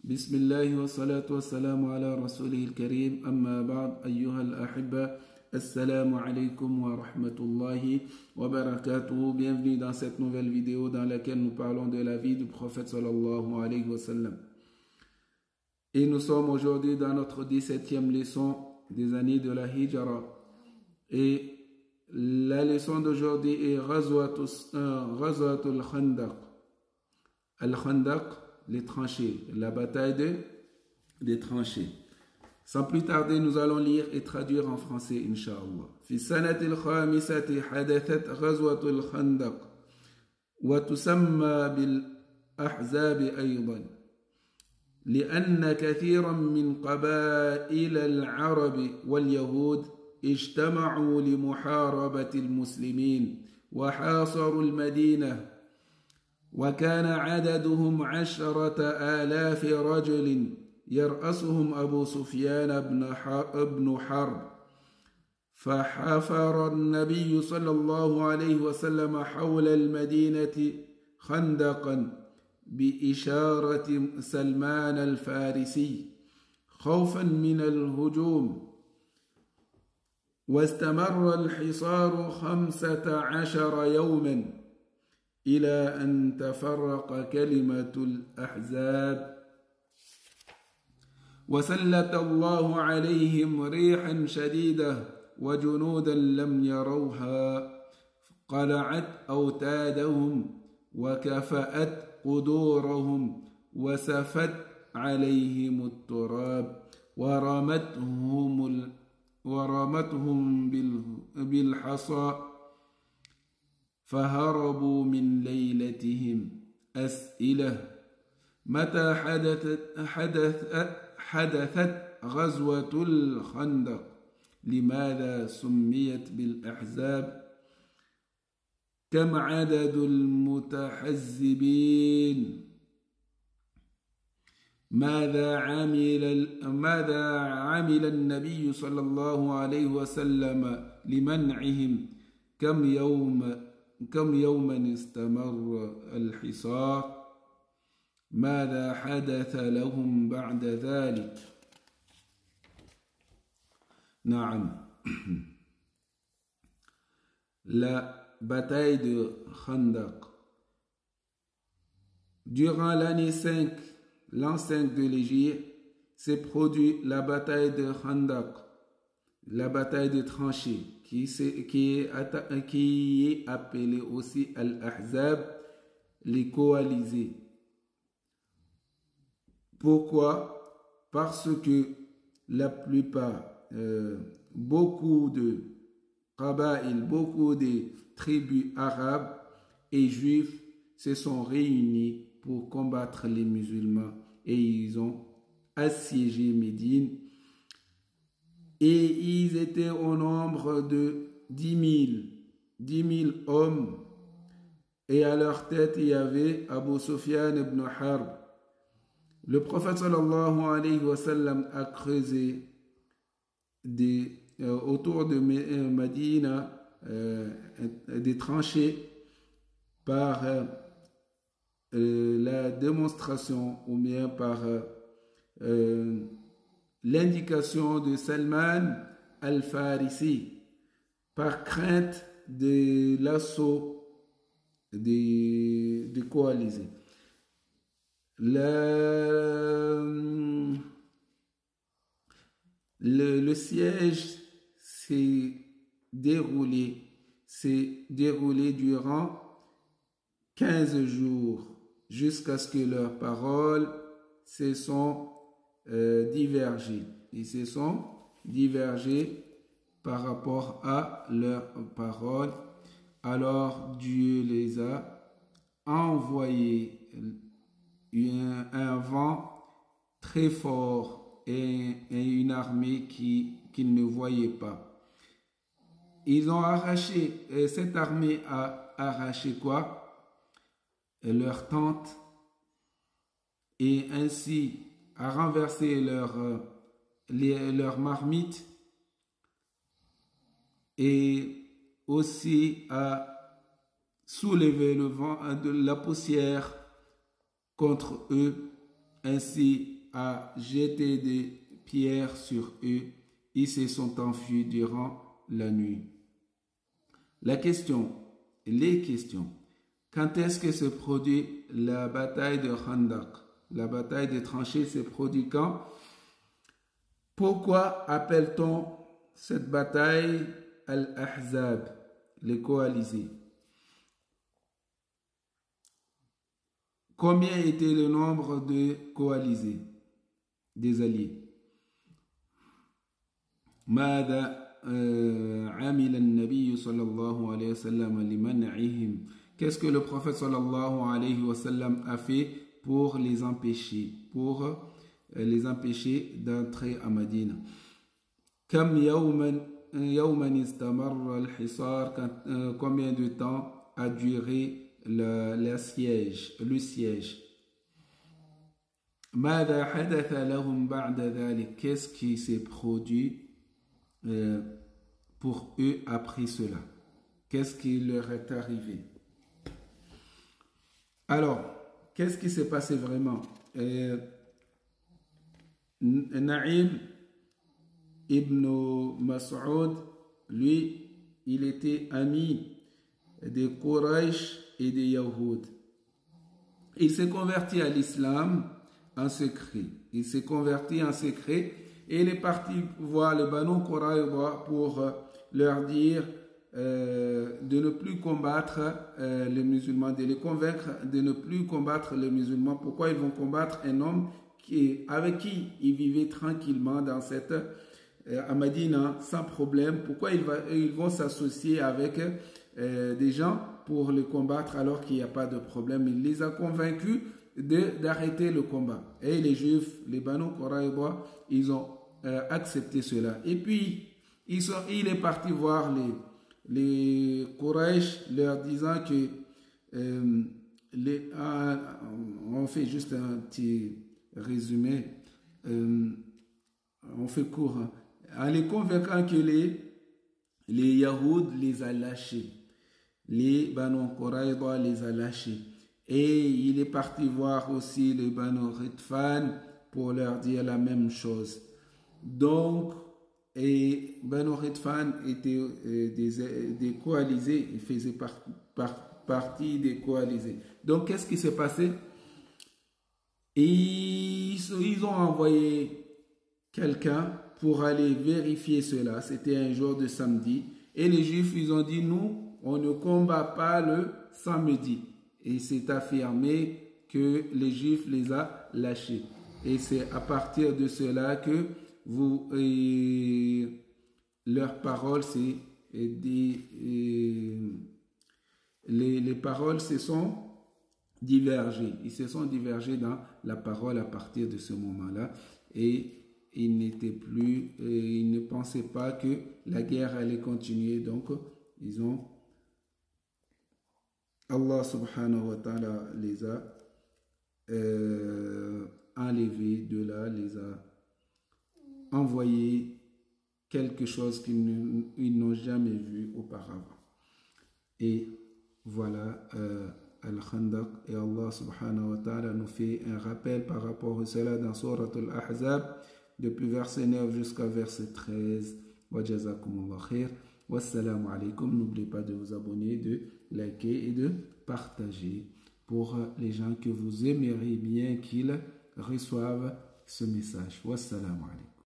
بسم الله والصلاة والسلام على رسوله الكريم أما بعد أيها الأحبة السلام عليكم ورحمة الله وبركاته. Bienvenue dans cette nouvelle vidéo dans laquelle nous parlons de la vie du prophète sallallahu alayhi wa sallam. Et nous sommes aujourd'hui dans notre 17e leçon des années de la Hijra. Et la leçon d'aujourd'hui est Ghazwatul Khandaq. Al-Khandaq, les tranchées, la bataille des tranchées. Sans plus tarder, nous allons lire et traduire en français, Inch'Allah. في السنة الخامسة حدثت غزوة الخندق وتسمى بالأحزاب أيضا لأن كثيرا من قبائل العرب واليهود اجتمعوا لمحاربة المسلمين وحاصروا المدينة وكان عددهم 10,000 رجل يرأسهم أبو سفيان بن حرب فحفر النبي صلى الله عليه وسلم حول المدينة خندقا بإشارة سلمان الفارسي خوفا من الهجوم واستمر الحصار 15 يوما إلى أن تفرق كلمة الأحزاب وسلط الله عليهم ريحا شديدة وجنودا لم يروها قلعت أوتادهم وكفأت قدورهم وسفت عليهم التراب ورمتهم بالحصى فهربوا من ليلتهم. أسئلة: متى حدثت غزوة الخندق؟ لماذا سميت بالأحزاب؟ كم عدد المتحزبين؟ ماذا عمل النبي صلى الله عليه وسلم لمنعهم؟ كم يوما استمر الحصار؟ ماذا حدث لهم بعد ذلك؟ نعم. La bataille de Khandaq. Durant l'année 5, l'an 5 de l'Hégire, s'est produit la bataille de Khandaq, la bataille des tranchées, qui est appelée aussi Al-Ahzab, les coalisés. Pourquoi? Parce que la plupart, beaucoup de Qaba'il, beaucoup de tribus arabes et juifs se sont réunis pour combattre les musulmans et ils ont assiégé Médine. Et ils étaient au nombre de 10 000 hommes. Et à leur tête, il y avait Abu Sufyan ibn Harb. Le prophète sallallahu alayhi wa sallam a creusé autour de Médine des tranchées par la démonstration ou bien par l'indication de Salman al-Farisi, par crainte de l'assaut des coalisés. Le siège s'est déroulé durant 15 jours jusqu'à ce que leurs paroles se sont divergées. Ils se sont divergés par rapport à leurs paroles. Alors Dieu les a envoyé un vent très fort et une armée qu'ils ne voyaient pas. Ils ont arraché, cette armée a arraché quoi? Leur tente, et ainsi a renversé leur marmite et aussi a soulevé le vent de la poussière contre eux, ainsi a jeté des pierres sur eux. Ils se sont enfuis durant la nuit. Les questions. Quand est-ce que se produit la bataille de Khandaq? La bataille des tranchées se produit quand? Pourquoi appelle-t-on cette bataille Al-Ahzab, les coalisés? Combien était le nombre de coalisés, des alliés? ماذا عمل النبي صلى الله عليه وسلم لمنعهم? Qu'est-ce que le prophète sallallahu alayhi wa sallam a fait pour les empêcher, d'entrer à Médine? كم يوما استمر الحصار? Combien de temps a duré le siège? ماذا حدث لهم بعد ذلك? Qu'est-ce qui s'est produit pour eux après cela? Qu'est-ce qui leur est arrivé? Alors, qu'est-ce qui s'est passé vraiment? Naïm ibn Mas'ud, lui, il était ami des Quraysh et des Yahoud. Il s'est converti à l'islam en secret. Et il est parti voir les Banu Qurayza pour leur dire de ne plus combattre les musulmans, de les convaincre de ne plus combattre les musulmans. Pourquoi ils vont combattre un homme avec qui ils vivaient tranquillement dans cette à Médine sans problème? Pourquoi ils vont s'associer avec des gens pour les combattre alors qu'il n'y a pas de problème? Il les a convaincus d'arrêter le combat. Et les Juifs, les Banu Qurayza, ils ont accepté cela. Et puis, il est parti voir les Quraysh, leur disant que on fait juste un petit résumé, on fait court, hein, en les convaincant que les Yahoud les a lâchés, les Banu Qurayza les a lâchés. Et il est parti voir aussi les Banu Ghitfan pour leur dire la même chose. Donc, et Banu Ghitfan étaient des coalisés, ils faisaient partie des coalisés. Donc, qu'est-ce qui s'est passé? Ils ont envoyé quelqu'un pour aller vérifier cela. C'était un jour de samedi. Et les Juifs, ils ont dit, nous, on ne combat pas le samedi. Et c'est affirmé que les Juifs les a lâchés. Et c'est à partir de cela que leurs paroles, les paroles se sont divergées. Ils se sont divergés dans la parole à partir de ce moment-là. Et ils ne pensaient pas que la guerre allait continuer. Donc, Allah subhanahu wa ta'ala les a enlevés de là, les a envoyés quelque chose qu'ils n'ont jamais vu auparavant. Et voilà Al-Khandaq. Et Allah subhanahu wa ta'ala nous fait un rappel par rapport à cela dans Surat Al-Ahzab, depuis verset 9 jusqu'à verset 13. Wa jazakumullah khair. Wassalamu alaikum. N'oubliez pas de vous abonner, de liker et de partager pour les gens que vous aimeriez bien qu'ils reçoivent ce message. Wassalamu alaikum.